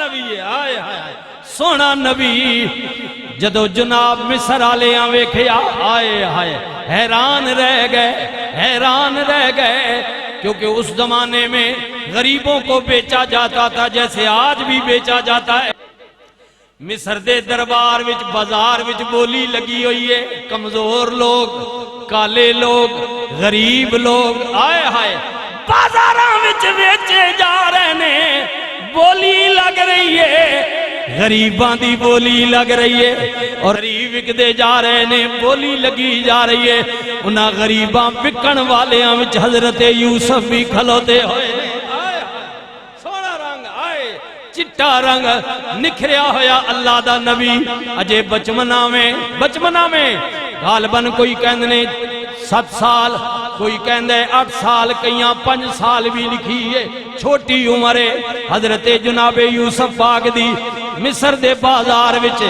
نبی ہے، آئے آئے سونا نبی جدو جناب مصر آلیاں ویکھیا آئے آئے حیران رہ گئے کیونکہ اس زمانے میں غریبوں کو بیچا جاتا تھا جیسے آج بھی بیچا جاتا ہے۔ مصر دے دربار وچ بازار وچ بولی لگی ہوئی ہے، کمزور لوگ، کالے لوگ، غریب لوگ آئے آئے بازاراں وچ بیچے جا رہے نے، بولی لگ رہی ہے، غریباں دی بولی لگ رہی ہے اور غریب وکدے جا رہے نے، بولی لگی جا رہی ہے۔ انہاں غریباں وکن والیاں وچ حضرت یوسف بھی کھلوتے ہوئے آئے سونا رنگ آئے چٹا رنگ نکھریا ہویا اللہ دا نبی اجے بچمنا میں غالباً کوئی کہندے 7 سال، کوئی کہندے 8 سال، کئیاں 5 سال بھی لکھی ہے، چھوٹی عمر ہے حضرت جناب یوسف پاک دی۔ مصر دے بازار وچ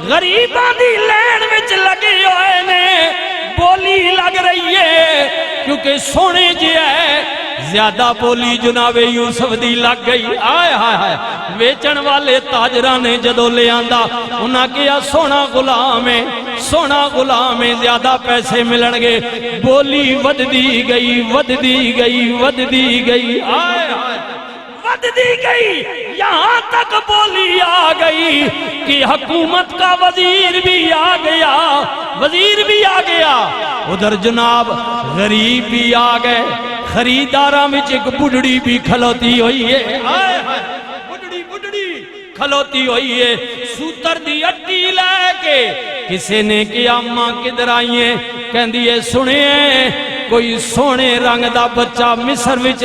غریباں دی لین وچ لگے ہوئے نے، بولی لگ رہی ہے کیونکہ سونے جی ہے، زیادہ بولی جناب یوسف دی لگ گئی آئے آئے ویچن والے تاجران نے جدو لے آندہ انہاں کیا سونا غلام ہے زیادہ پیسے ملنگے، بولی ود دی گئی آئے آئے ود دی گئی، یہاں تک بولی آ گئی کہ حکومت کا وزیر بھی آ گیا ادھر جناب غریب بھی آ گئے، خریداراں وچ ایک بڑھڑی بھی کھلوتی ہوئی ہے آئے آئے بڑھڑی کھلوتی ہوئی ہے، سوتر دی اٹی لے کے کسے نے کیا اماں کدھر آئیے کہندی ہے سنیں کوئی سونے رنگ دا بچہ مصر وچ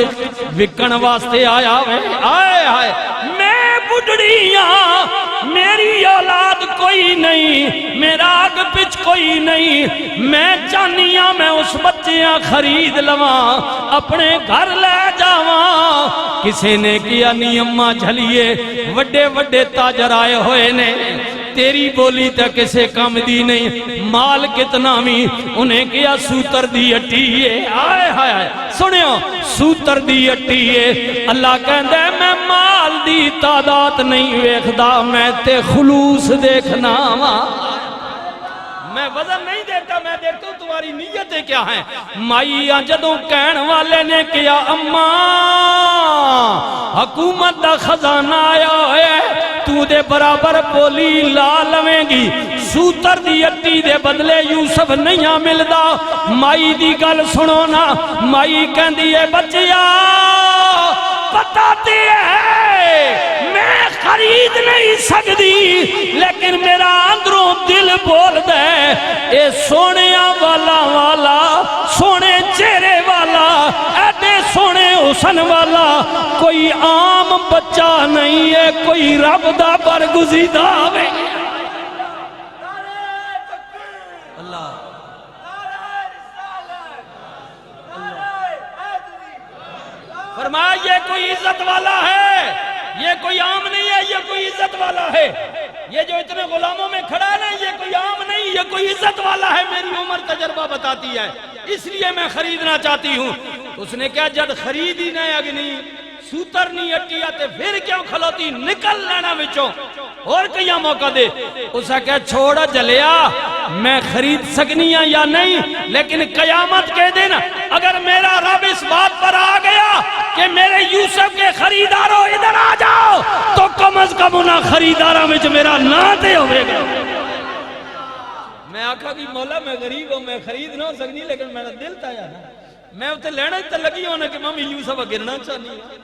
وکن واسطے آیا ہے آئے آئے میں بڑھڑیاں میری اولاد کوئی نہیں، میرا آگ پچ کوئی نہیں، میں چانیاں میں اس بچیاں خرید لواں اپنے گھر لے جاواں۔ کسے نے کیا نہیں اماں جھلیے وڈے تاجر آئے ہوئے نے، تیری بولی تا کسے کم دی نہیں، مال کتنا بھی انہیں کیا سوتر دی اٹی ہے آئے آئے سنیو سوتر دی اٹی ہے۔ اللہ کہندے میں مال دی تعداد نہیں ویکھدا، میں تے خلوص دیکھنا وا، میں وزن نہیں دیکھتا، میں دیکھتا ہوں تمہاری نیتیں کیا ہیں۔ مائیاں جدوں کہن والے نے کیا اماں حکومت دا خزانہ آیا ہے، تو دے برابر بولی لا لویں گی، سوتر دی اٹی دے بدلے یوسف نہیں ملدا۔ مائی دی گل سنو نا، مائی کہندی ہے بچیا بتاتی ہے میں خرید نہیں سکتی، لیکن میرا اندروں دل بول دے اے سونیاں والا سونے چہرے والا ایڈے سونے حسن والا کوئی عام بچہ نہیں ہے، کوئی رب دا برگزیدہ ہے۔ فرمایا یہ کوئی عزت والا ہے، یہ کوئی عام نہیں ہے، یہ کوئی عزت والا ہے۔ یہ جو اتنے غلاموں میں کھڑا ہے نا یہ کوئی عام نہیں، یہ کوئی عزت والا ہے، میری عمر تجربہ بتاتی ہے، اس لیے میں خریدنا چاہتی ہوں۔ اس نے کہا جد خرید ہی نہیں اگنی سوتر نہیں اٹی آتے پھر کیوں کھلوتی، نکل لینا وچوں اور کیا موقع دے۔ اسے کہا چھوڑا جلیا میں خرید سکنیاں یا نہیں، لیکن قیامت کے دن اگر میرا رب اس بات پر آ گیا کہ میرے یوسف کے خریداروں ادھر آ جاؤ تو کم از کم انہاں خریداراں میں جو میرا نہ دے ہوئے گا۔ میں آکھا کہ مولا میں غریب ہوں، میں خرید نہ ہو سکنی، لیکن میرا دل تایا نا، میں اتے لینا تے لگی ہونا کہ ممی یوسف گرنا چاہنی ہے۔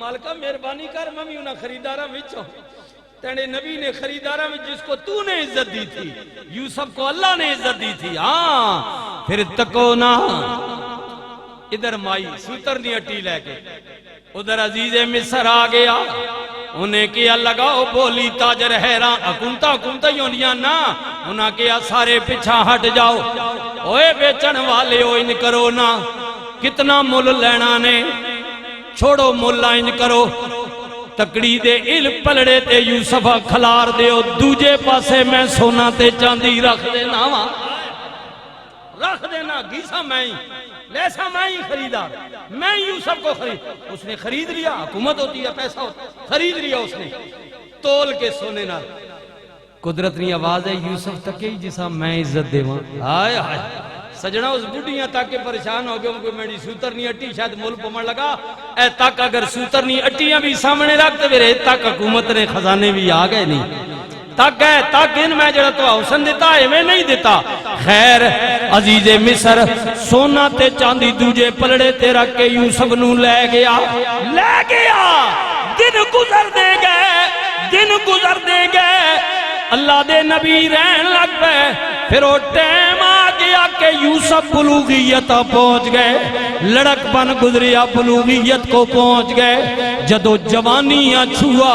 مالکہ مہربانی کر ممی انہاں خریداراں وچوں، تیرے نبی نے خریداراں میں جس کو تو نے عزت دی تھی، یوسف کو اللہ نے عزت دی تھی۔ ہاں پھر تکو نا، ادھر مائی سوتر دی اٹی لے کے ادھر عزیز مصر آ گیا، انہیں کیا لگاؤ بولی تاجر حیران، حکومتہ یونیاں نا، انہاں کیا سارے پچھا ہٹ جاؤ، اوے بیچن والے ہو ان کرو نا، کتنا مل لینا نے، چھوڑو مل انج کرو، تکڑی دے علم پلڑے تے یوسف کھلار دیو، دوجے پاسے میں سونا تے چاندی رکھ دینا گیسا میں ہی لیسا میں ہی خریدا، میں یوسف کو خرید، اس نے خرید لیا، حکومت ہوتی ہے پیسہ ہوتا، خرید لیا اس نے، تول کے سونے نال قدرت نی آواز ہے یوسف تک ہی جسا میں عزت دے وہاں آئے آئے سجنہ اس بڑھیاں تک کے پریشان ہو گئے ان کو میری سوتر نہیں اٹھی شاید مول پمڑ لگا اے تک اگر سوتر نہیں اٹھیاں بھی سامنے رکھتے میرے تک حکومت نے خزانے بھی آگئے نہیں تک گئے تک ان میں جڑا تو حسن دیتا ہے میں نہیں دیتا خیر عزیز مصر سونا تے چاندی دوجے پلڑے تے رکھ کے یوسف نو لے گیا دن گزر دے گئے اللہ دے نبی رہن لگ پہ پھر وہ ٹیم آ گیا کہ یوسف بلوغیت پہنچ گئے لڑک بن گزریا بلوغیت کو پہنچ گئے جدو جوانیاں چھوا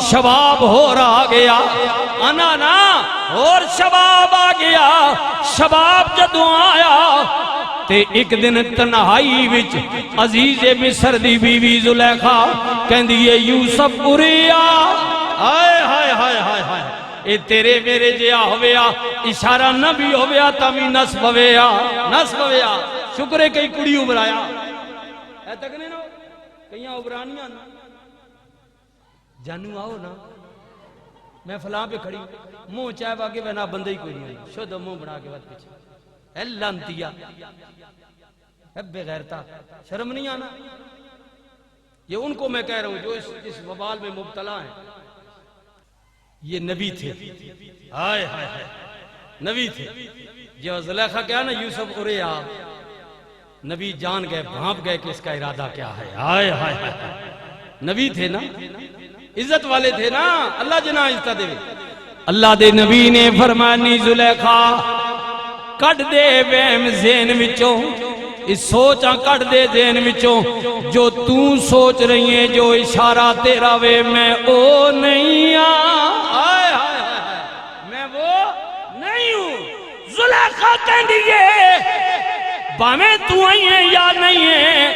شباب ہو رہا گیا انا نا اور شباب آ گیا شباب جدو آیا تے ایک دن تنہائی وچ عزیز مصر دی بیوی زلیخا کہندی ہے یوسف اریا ہائے ہائے ہائے ہائے ہائے اے تیرے میرے جیا ہویا اشارہ نہ بھی ہویا تامی نصب ہویا شکر ہے کئی کڑی ابرایا اے تک نہیں نا کئیاں ابرانیاں نا جانو آؤ نا میں فلاں پہ کھڑی منہ چاہے باقی بنا بندے ہی کوئی نہیں شدہ منہ بنا کے بعد پیچھے اے لانتیا اے بے غیرتا شرم نہیں آنا یہ ان کو میں کہہ رہا ہوں جو اس وبال میں مبتلا ہیں یہ نبی تھے آئے آئے آئے نبی تھے جو زلیخا کیا نا یوسف اریا نبی جان گئے بھانپ گئے کہ اس کا ارادہ کیا ہے آئے آئے آئے نبی تھے نا عزت والے تھے نا اللہ جنا عزت دے اللہ دے نبی نے فرمانی زلیخا کٹ دے ویم زین وچوں اس سوچاں کٹ دے ذہن وچوں جو تو سوچ رہی ہیں جو اشارہ تیرا وے میں او نہیں آئے میں وہ نہیں ہوں زلیخا کہہ دیئے باہیں تو آئی ہیں یا نہیں ہیں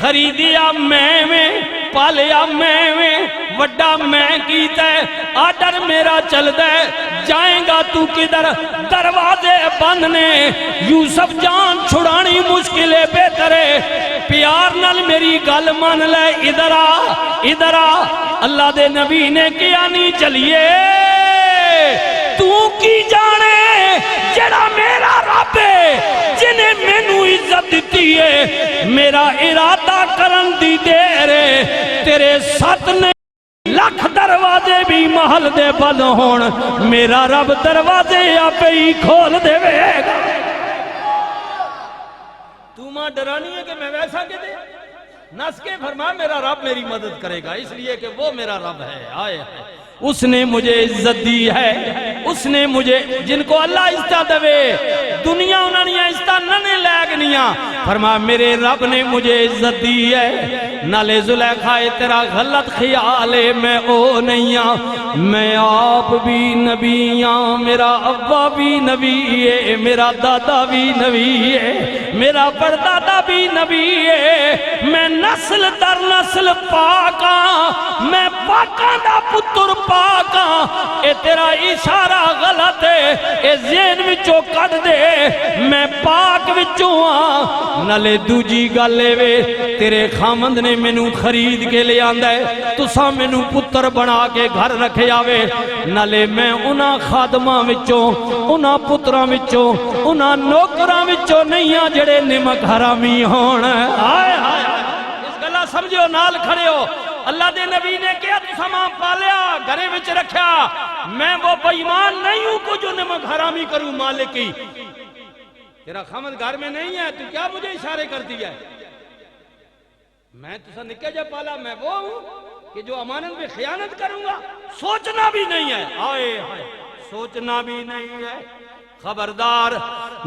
خریدیا میں پالیا میں وڈا میں کیتا ہے آڈر میرا چل دے جائیں گا تو کدھر دروازے بندنے یوسف جان چھڑانی مشکل بہتر ہے پیار نال میری گل مان لے ادھر آ اللہ دے نبی نے کیا نہیں چلیے تو کی جانے جڑا میرا رب ہے جنہیں مینو عزت دیتی ہے میرا ارادہ کرن دی دیر ہے تیرے ساتھ نہیں لکھ دروازے بھی محل دے بند ہون میرا رب دروازے آپ ہی کھول دے گا تو ماں ڈرانی ہے کہ میں ویسا کہ دے نس کے فرما میرا رب میری مدد کرے گا اس لیے کہ وہ میرا رب ہے آئے اس نے مجھے عزت دی ہے اس نے مجھے جن کو اللہ عزت دے دنیا انہوں نے عزت نہ لے گنیاں فرما میرے رب نے مجھے عزت دی ہے نالے زلیخا تیرا غلط خیال ہے میں او نہیں ہاں میں آپ بھی نبی ہاں میرا ابا بھی نبی ہے میرا دادا بھی نبی ہے میرا پردادا بھی نبی ہے میں نسل در نسل پاکا میں پاکا دا پتر پاکا اے تیرا اشارہ غلط ہے اے ذہن وچوں کٹ دے میں پاک وچوں ہاں نالے دوجی گالے وے تیرے خامند نے مینوں خرید کے لے آندہ ہے تسا مینوں پتر بنا کے گھر رکھے آوے نالے میں انہاں خادماں وچوں انہاں پتراں وچوں انہاں نوکراں وچوں نہیں ہاں جڑے نمک حرامی ہون آئے آئے اس گلہ سمجھو نال کھڑے ہو اللہ دے نبی نے کیا تو سامان پالیا گھرے وچ رکھیا میں وہ بیمان نہیں ہوں کو جو نمک حرامی کروں مالکی تیرا خامد گھر میں نہیں ہے تو کیا مجھے اشارے کرتی ہے میں تو سا نکے جا پالا میں وہ ہوں کہ جو امانت میں خیانت کروں گا سوچنا بھی نہیں ہے آئے سوچنا بھی نہیں ہے خبردار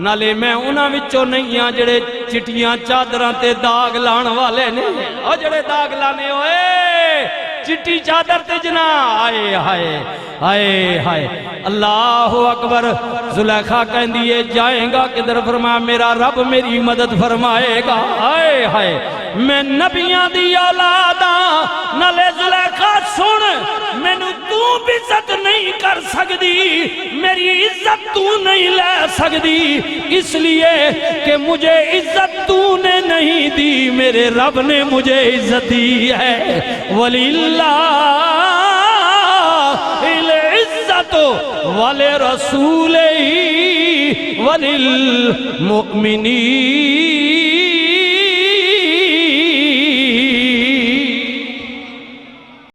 نالے میں انہاں وچوں نہیں ہاں جڑے چٹیاں چادراں تے داغ لان والے نے او جڑے داغ لانے ہوئے چٹی چادر تے جنا آئے ہائے آئے ہائے اللہ اکبر زلیخا کہندی ہے جائیں گا کدھر فرمایا میرا رب میری مدد فرمائے گا آئے ہائے میں نبیاں دی اولاداں نالے زلیخا سن میں نو تو بھی عزت نہیں کر سکتی میری عزت تو نہیں لے سکتی اس لیے کہ مجھے عزت تو نے نہیں دی میرے رب نے مجھے عزت دی ہے وَلِلَّهِ وَلِرَسُولِهِ وَلِلْمُؤْمِنِينَ